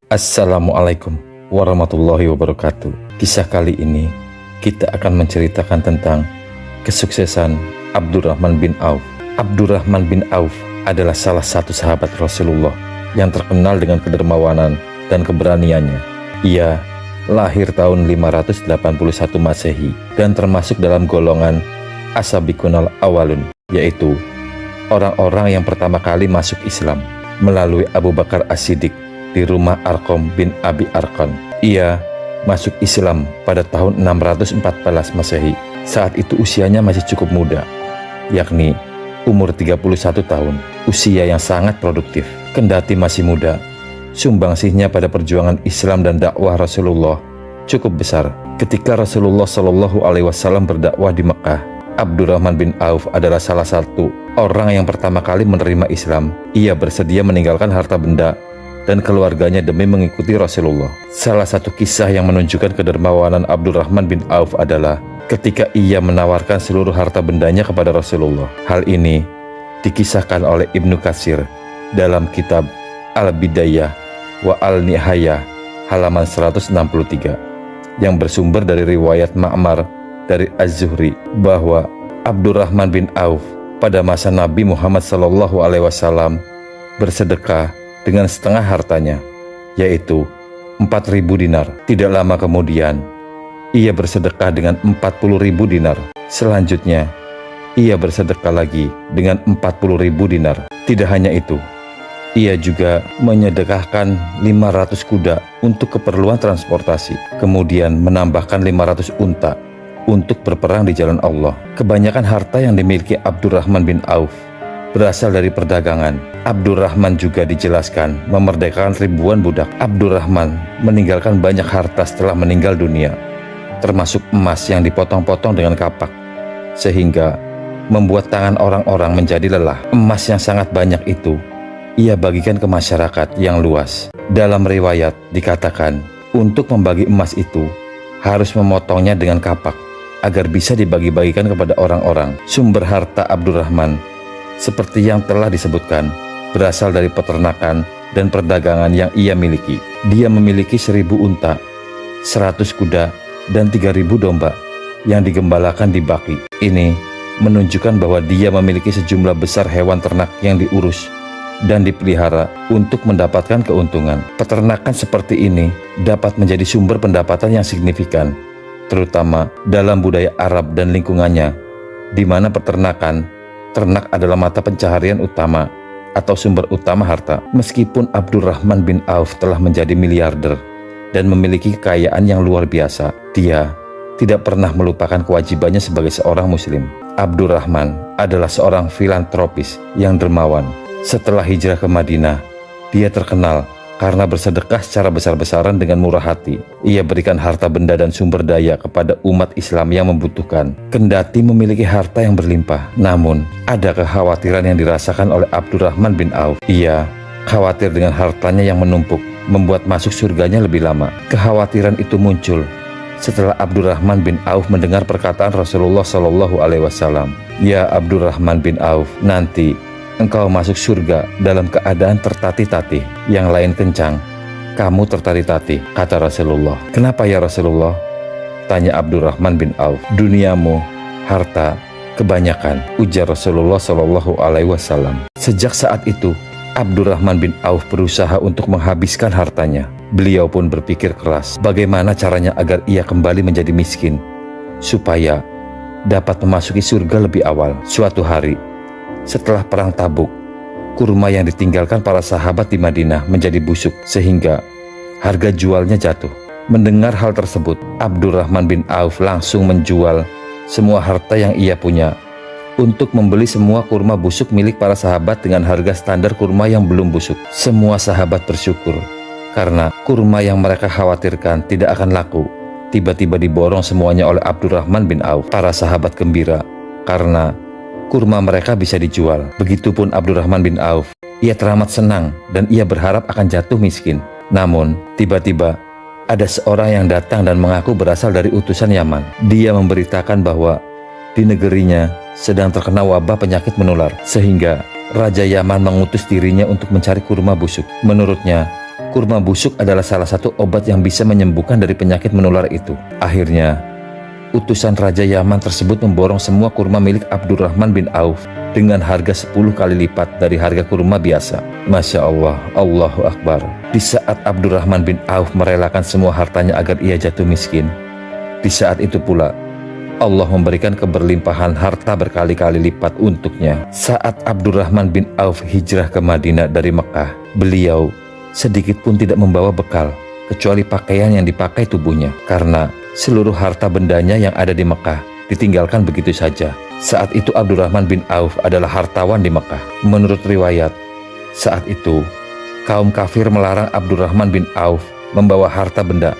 Assalamualaikum warahmatullahi wabarakatuh. Kisah kali ini kita akan menceritakan tentang kesuksesan Abdurrahman bin Auf. Abdurrahman bin Auf adalah salah satu sahabat Rasulullah yang terkenal dengan kedermawanan dan keberaniannya. Ia lahir tahun 581 Masehi dan termasuk dalam golongan As-Sabiqunal Awalun, yaitu orang-orang yang pertama kali masuk Islam melalui Abu Bakar As-Siddiq di rumah Arqam bin Abi Arqam. Ia masuk Islam pada tahun 614 Masehi. Saat itu usianya masih cukup muda, yakni umur 31 tahun, usia yang sangat produktif. Kendati masih muda, sumbangsihnya pada perjuangan Islam dan dakwah Rasulullah cukup besar. Ketika Rasulullah Shallallahu Alaihi Wasallam berdakwah di Mekah, Abdurrahman bin Auf adalah salah satu orang yang pertama kali menerima Islam. Ia bersedia meninggalkan harta benda dan keluarganya demi mengikuti Rasulullah. Salah satu kisah yang menunjukkan kedermawanan Abdurrahman bin Auf adalah ketika ia menawarkan seluruh harta bendanya kepada Rasulullah. Hal ini dikisahkan oleh Ibnu Katsir dalam kitab Al-Bidayah wa Al-Nihayah halaman 163 yang bersumber dari riwayat Ma'mar dari Az-Zuhri bahwa Abdurrahman bin Auf pada masa Nabi Muhammad SAW bersedekah dengan setengah hartanya, yaitu 4.000 dinar. Tidak lama kemudian, ia bersedekah dengan 40.000 dinar. Selanjutnya, ia bersedekah lagi dengan 40.000 dinar. Tidak hanya itu, ia juga menyedekahkan 500 kuda untuk keperluan transportasi, kemudian menambahkan 500 unta untuk berperang di jalan Allah. Kebanyakan harta yang dimiliki Abdurrahman bin Auf berasal dari perdagangan. Abdurrahman juga dijelaskan memerdekakan ribuan budak. Abdurrahman meninggalkan banyak harta setelah meninggal dunia, termasuk emas yang dipotong-potong dengan kapak, sehingga membuat tangan orang-orang menjadi lelah. Emas yang sangat banyak itu ia bagikan ke masyarakat yang luas. Dalam riwayat dikatakan, untuk membagi emas itu harus memotongnya dengan kapak agar bisa dibagi-bagikan kepada orang-orang. Sumber harta Abdurrahman, seperti yang telah disebutkan, berasal dari peternakan dan perdagangan yang ia miliki. Dia memiliki 1.000 unta, 100 kuda, dan 3.000 domba yang digembalakan di Baqi. Ini menunjukkan bahwa dia memiliki sejumlah besar hewan ternak yang diurus dan dipelihara untuk mendapatkan keuntungan. Peternakan seperti ini dapat menjadi sumber pendapatan yang signifikan, terutama dalam budaya Arab dan lingkungannya, di mana ternak adalah mata pencaharian utama atau sumber utama harta. Meskipun Abdurrahman bin Auf telah menjadi miliarder dan memiliki kekayaan yang luar biasa, dia tidak pernah melupakan kewajibannya sebagai seorang muslim. Abdurrahman adalah seorang filantropis yang dermawan. Setelah hijrah ke Madinah, dia terkenal karena bersedekah secara besar-besaran dengan murah hati. Ia berikan harta benda dan sumber daya kepada umat Islam yang membutuhkan. Kendati memiliki harta yang berlimpah, namun ada kekhawatiran yang dirasakan oleh Abdurrahman bin Auf. Ia khawatir dengan hartanya yang menumpuk membuat masuk surganya lebih lama. Kekhawatiran itu muncul setelah Abdurrahman bin Auf mendengar perkataan Rasulullah SAW. Ya Abdurrahman bin Auf, nanti engkau masuk surga dalam keadaan tertatih-tatih, yang lain kencang, kamu tertatih-tatih, kata Rasulullah. Kenapa ya Rasulullah? Tanya Abdurrahman bin Auf. Duniamu, harta, kebanyakan, ujar Rasulullah SAW. Sejak saat itu, Abdurrahman bin Auf berusaha untuk menghabiskan hartanya. Beliau pun berpikir keras, bagaimana caranya agar ia kembali menjadi miskin, supaya dapat memasuki surga lebih awal. Suatu hari, setelah perang Tabuk, kurma yang ditinggalkan para sahabat di Madinah menjadi busuk sehingga harga jualnya jatuh. Mendengar hal tersebut, Abdurrahman bin Auf langsung menjual semua harta yang ia punya untuk membeli semua kurma busuk milik para sahabat dengan harga standar kurma yang belum busuk. Semua sahabat bersyukur karena kurma yang mereka khawatirkan tidak akan laku tiba-tiba diborong semuanya oleh Abdurrahman bin Auf. Para sahabat gembira karena kurma mereka bisa dijual. Begitupun Abdurrahman bin Auf. Ia teramat senang dan ia berharap akan jatuh miskin. Namun, tiba-tiba ada seorang yang datang dan mengaku berasal dari utusan Yaman. Dia memberitakan bahwa di negerinya sedang terkena wabah penyakit menular, sehingga Raja Yaman mengutus dirinya untuk mencari kurma busuk. Menurutnya, kurma busuk adalah salah satu obat yang bisa menyembuhkan dari penyakit menular itu. Akhirnya, utusan Raja Yaman tersebut memborong semua kurma milik Abdurrahman bin Auf dengan harga 10 kali lipat dari harga kurma biasa. Masya Allah, Allahu Akbar. Di saat Abdurrahman bin Auf merelakan semua hartanya agar ia jatuh miskin, di saat itu pula Allah memberikan keberlimpahan harta berkali-kali lipat untuknya. Saat Abdurrahman bin Auf hijrah ke Madinah dari Mekah, beliau sedikit pun tidak membawa bekal kecuali pakaian yang dipakai tubuhnya, karena seluruh harta bendanya yang ada di Mekah ditinggalkan begitu saja. Saat itu Abdurrahman bin Auf adalah hartawan di Mekah. Menurut riwayat, saat itu kaum kafir melarang Abdurrahman bin Auf membawa harta benda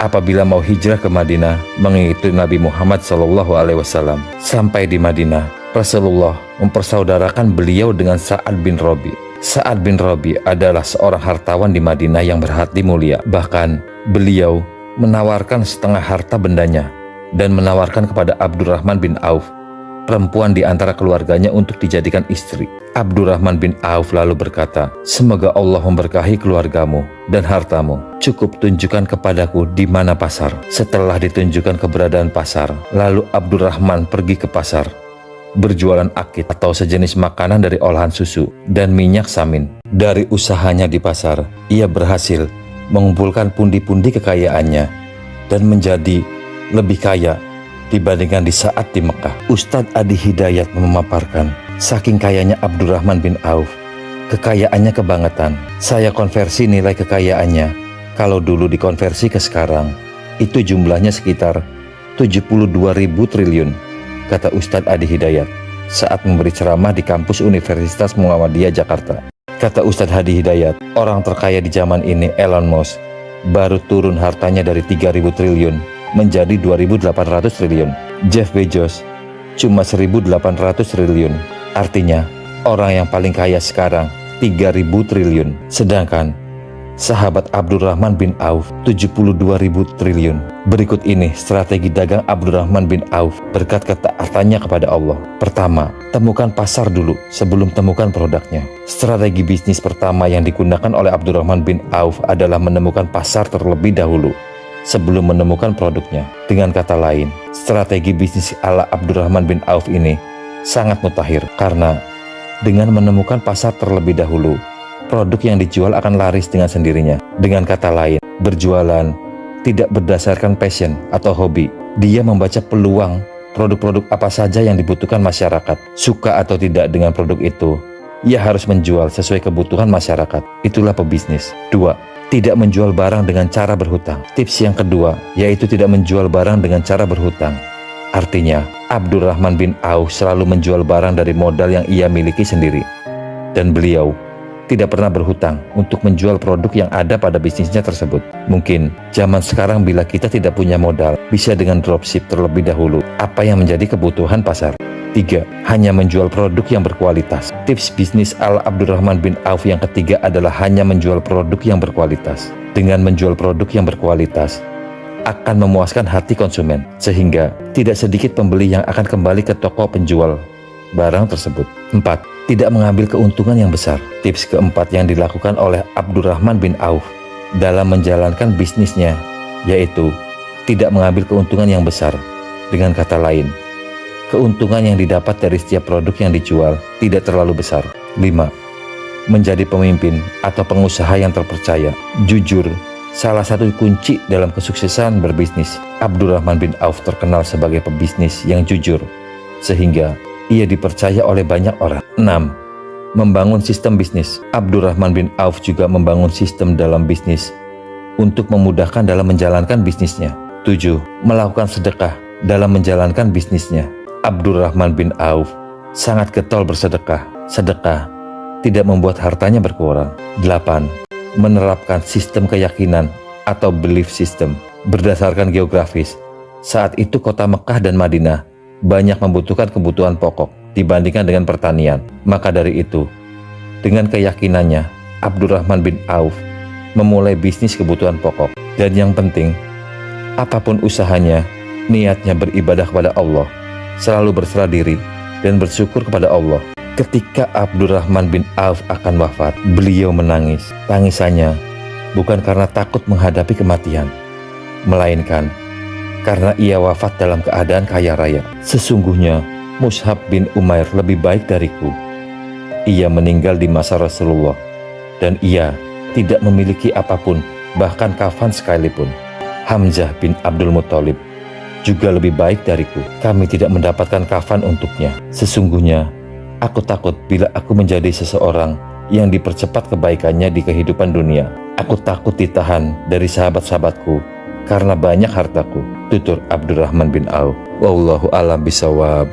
apabila mau hijrah ke Madinah mengikuti Nabi Muhammad SAW. Sampai di Madinah, Rasulullah mempersaudarakan beliau dengan Sa'ad bin Rabi. Sa'ad bin Rabi adalah seorang hartawan di Madinah yang berhati mulia. Bahkan beliau menawarkan setengah harta bendanya dan menawarkan kepada Abdurrahman bin Auf perempuan di antara keluarganya untuk dijadikan istri. Abdurrahman bin Auf lalu berkata, "Semoga Allah memberkahi keluargamu dan hartamu. Cukup tunjukkan kepadaku di mana pasar." Setelah ditunjukkan keberadaan pasar, lalu Abdurrahman pergi ke pasar, berjualan akid atau sejenis makanan dari olahan susu dan minyak samin. Dari usahanya di pasar, ia berhasil mengumpulkan pundi-pundi kekayaannya dan menjadi lebih kaya dibandingkan di saat di Mekah. Ustadz Adi Hidayat memaparkan, saking kayanya Abdurrahman bin Auf, kekayaannya kebangetan. Saya konversi nilai kekayaannya, kalau dulu dikonversi ke sekarang, itu jumlahnya sekitar 72.000 triliun, kata Ustadz Adi Hidayat saat memberi ceramah di kampus Universitas Muhammadiyah Jakarta. Kata Ustadz Adi Hidayat, orang terkaya di zaman ini, Elon Musk, baru turun hartanya dari 3.000 triliun menjadi 2.800 triliun. Jeff Bezos cuma 1.800 triliun. Artinya, orang yang paling kaya sekarang 3.000 triliun. Sedangkan sahabat Abdurrahman bin Auf 72.000 triliun. Berikut ini strategi dagang Abdurrahman bin Auf berkat ketaatannya kepada Allah. Pertama, temukan pasar dulu sebelum temukan produknya. Strategi bisnis pertama yang digunakan oleh Abdurrahman bin Auf adalah menemukan pasar terlebih dahulu sebelum menemukan produknya. Dengan kata lain, strategi bisnis ala Abdurrahman bin Auf ini sangat mutakhir, karena dengan menemukan pasar terlebih dahulu, produk yang dijual akan laris dengan sendirinya. Dengan kata lain, berjualan tidak berdasarkan passion atau hobi. Dia membaca peluang produk-produk apa saja yang dibutuhkan masyarakat. Suka atau tidak dengan produk itu, ia harus menjual sesuai kebutuhan masyarakat. Itulah pebisnis. 2. Tidak menjual barang dengan cara berhutang. Tips yang kedua yaitu tidak menjual barang dengan cara berhutang. Artinya, Abdurrahman bin Auf selalu menjual barang dari modal yang ia miliki sendiri, dan beliau tidak pernah berhutang untuk menjual produk yang ada pada bisnisnya tersebut. Mungkin zaman sekarang bila kita tidak punya modal, bisa dengan dropship terlebih dahulu apa yang menjadi kebutuhan pasar. 3. Hanya menjual produk yang berkualitas. Tips bisnis ala Abdurrahman bin Auf yang ketiga adalah hanya menjual produk yang berkualitas. Dengan menjual produk yang berkualitas, akan memuaskan hati konsumen, sehingga tidak sedikit pembeli yang akan kembali ke toko penjual barang tersebut. 4. Tidak mengambil keuntungan yang besar. Tips keempat yang dilakukan oleh Abdurrahman bin Auf dalam menjalankan bisnisnya, yaitu tidak mengambil keuntungan yang besar. Dengan kata lain, keuntungan yang didapat dari setiap produk yang dijual tidak terlalu besar. 5. Menjadi pemimpin atau pengusaha yang terpercaya. Jujur, salah satu kunci dalam kesuksesan berbisnis. Abdurrahman bin Auf terkenal sebagai pebisnis yang jujur, sehingga ia dipercaya oleh banyak orang. 6. Membangun sistem bisnis. Abdurrahman bin Auf juga membangun sistem dalam bisnis untuk memudahkan dalam menjalankan bisnisnya. 7. Melakukan sedekah dalam menjalankan bisnisnya. Abdurrahman bin Auf sangat getol bersedekah. Sedekah tidak membuat hartanya berkurang. 8. Menerapkan sistem keyakinan atau belief system berdasarkan geografis. Saat itu kota Mekah dan Madinah banyak membutuhkan kebutuhan pokok dibandingkan dengan pertanian. Maka dari itu, dengan keyakinannya, Abdurrahman bin Auf memulai bisnis kebutuhan pokok. Dan yang penting, apapun usahanya, niatnya beribadah kepada Allah, selalu berserah diri dan bersyukur kepada Allah. Ketika Abdurrahman bin Auf akan wafat, beliau menangis. Tangisannya bukan karena takut menghadapi kematian, melainkan karena ia wafat dalam keadaan kaya raya. Sesungguhnya Mus'hab bin Umair lebih baik dariku. Ia meninggal di masa Rasulullah, dan ia tidak memiliki apapun, bahkan kafan sekalipun. Hamzah bin Abdul Muthalib juga lebih baik dariku. Kami tidak mendapatkan kafan untuknya. Sesungguhnya aku takut bila aku menjadi seseorang yang dipercepat kebaikannya di kehidupan dunia. Aku takut ditahan dari sahabat-sahabatku karena banyak hartaku. Tutur Abdurrahman bin Auf. Wallahu a'lam bishawab.